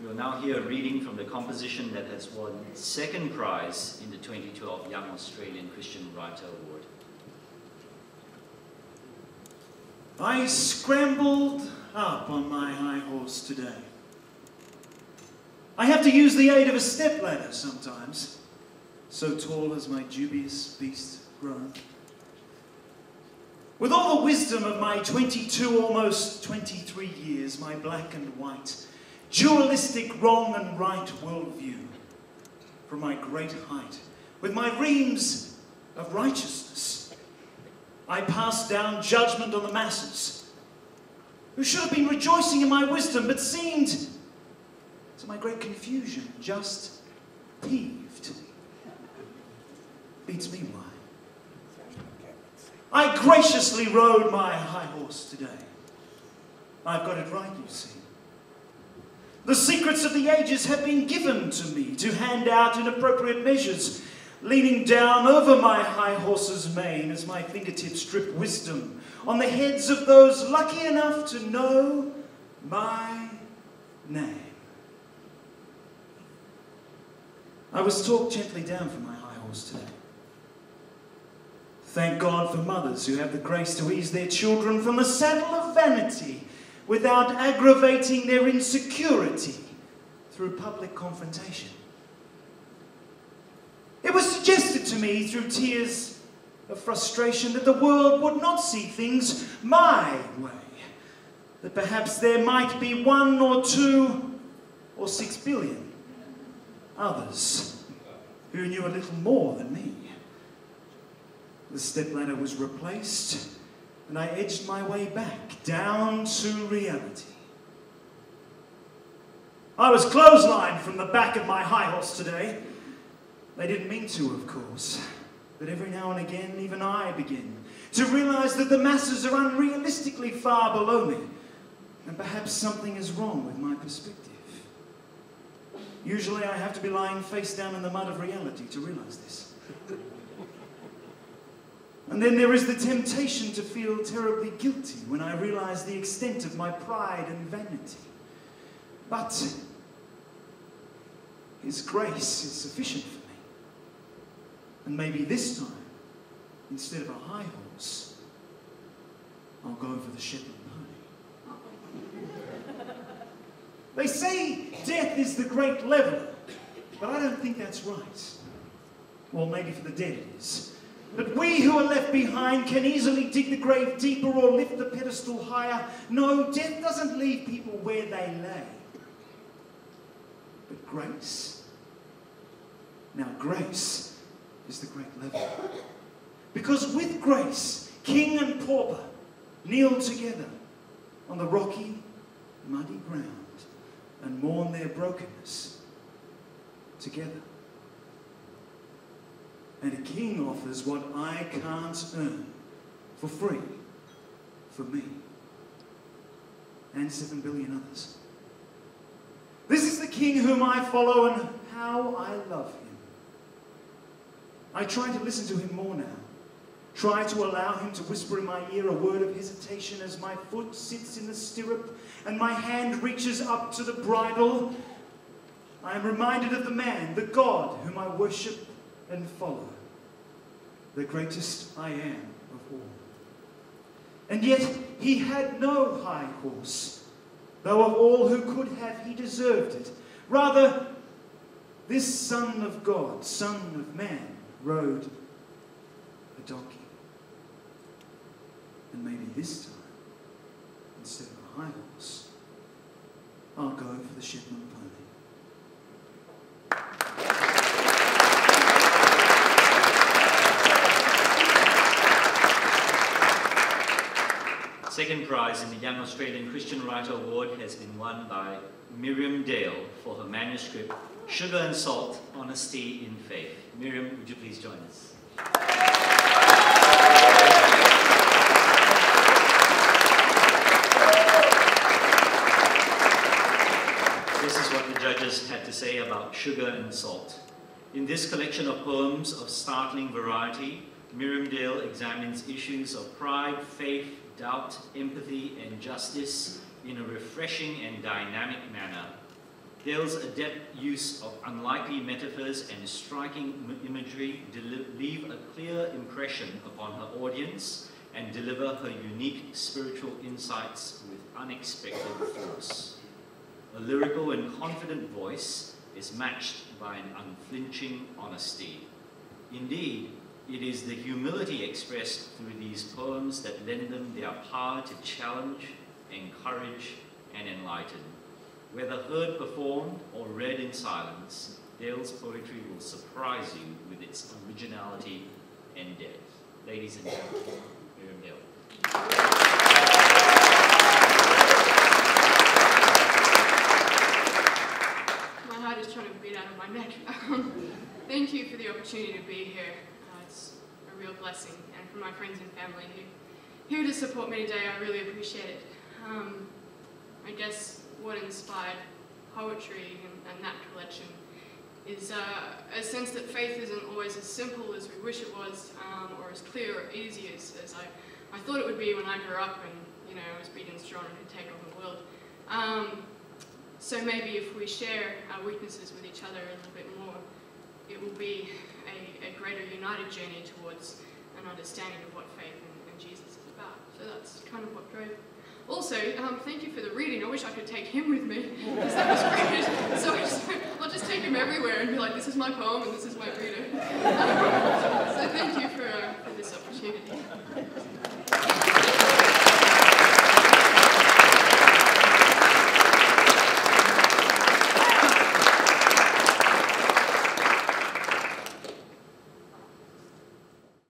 We will now hear a reading from the composition that has won second prize in the 2012 Young Australian Christian Writer Award. I scrambled up on my high horse today. I have to use the aid of a stepladder sometimes, so tall has my dubious beast grown. With all the wisdom of my 22, almost 23 years, my black and white, dualistic wrong and right worldview, from my great height, with my reams of righteousness, I passed down judgment on the masses, who should have been rejoicing in my wisdom, but seemed, to my great confusion, just peeved. Beats me why. I graciously rode my high horse today. I've got it right, you see. The secrets of the ages have been given to me to hand out in appropriate measures, leaning down over my high horse's mane as my fingertips drip wisdom on the heads of those lucky enough to know my name. I was talked gently down from my high horse today. Thank God for mothers who have the grace to ease their children from the saddle of vanity without aggravating their insecurity through public confrontation. It was suggested to me through tears of frustration that the world would not see things my way, that perhaps there might be 1 or 2 or 6 billion others who knew a little more than me. The stepladder was replaced, and I edged my way back down to reality. I was clotheslined from the back of my high horse today. They didn't mean to, of course, but every now and again, even I begin to realize that the masses are unrealistically far below me, and perhaps something is wrong with my perspective. Usually I have to be lying face down in the mud of reality to realize this. And then there is the temptation to feel terribly guilty when I realize the extent of my pride and vanity. But His grace is sufficient for me. And maybe this time, instead of a high horse, I'll go for the Shetland pony. They say death is the great leveler, but I don't think that's right. Well, maybe for the dead it is. But we who are left behind can easily dig the grave deeper or lift the pedestal higher. No, death doesn't leave people where they lay. But grace, now grace is the great leveler. Because with grace, king and pauper kneel together on the rocky, muddy ground and mourn their brokenness together. And a king offers what I can't earn for free for me and 7 billion others. This is the king whom I follow and how I love him. I try to listen to him more now. Try to allow him to whisper in my ear a word of hesitation as my foot sits in the stirrup and my hand reaches up to the bridle. I am reminded of the man, the God whom I worship and follow, the greatest I am of all. And yet he had no high horse, though of all who could have he deserved it. Rather, this Son of God, Son of Man, rode a donkey. And maybe this time, instead of a high horse, I'll go for the Shetland pony. Second prize in the Young Australian Christian Writer Award has been won by Miriam Dale for her manuscript, Sugar and Salt, Honesty in Faith. Miriam, would you please join us? This is what the judges had to say about Sugar and Salt. In this collection of poems of startling variety, Miriam Dale examines issues of pride, faith, doubt, empathy, and justice in a refreshing and dynamic manner. Cale's adept use of unlikely metaphors and striking imagery leave a clear impression upon her audience and deliver her unique spiritual insights with unexpected force. A lyrical and confident voice is matched by an unflinching honesty. Indeed, it is the humility expressed through these poems that lend them their power to challenge, encourage, and enlighten. Whether heard performed or read in silence, Cale's poetry will surprise you with its originality and depth. Ladies and gentlemen, Miriam Cale. My heart is trying to beat out of my neck. Thank you for the opportunity to be here. It's a real blessing, and for my friends and family here to support me today, I really appreciate it. I guess what inspired poetry and that collection is a sense that faith isn't always as simple as we wish it was, or as clear or easy as I thought it would be when I grew up and, you know, was big and strong and could take on the world. So maybe if we share our weaknesses with each other a little bit more, it will be a greater united journey towards an understanding of what faith and Jesus is about. So that's kind of what drove it. Also, thank you for the reading. I wish I could take him with me, because that was great. So I'll just take him everywhere and be like, this is my poem and this is my reader. So thank you for this opportunity.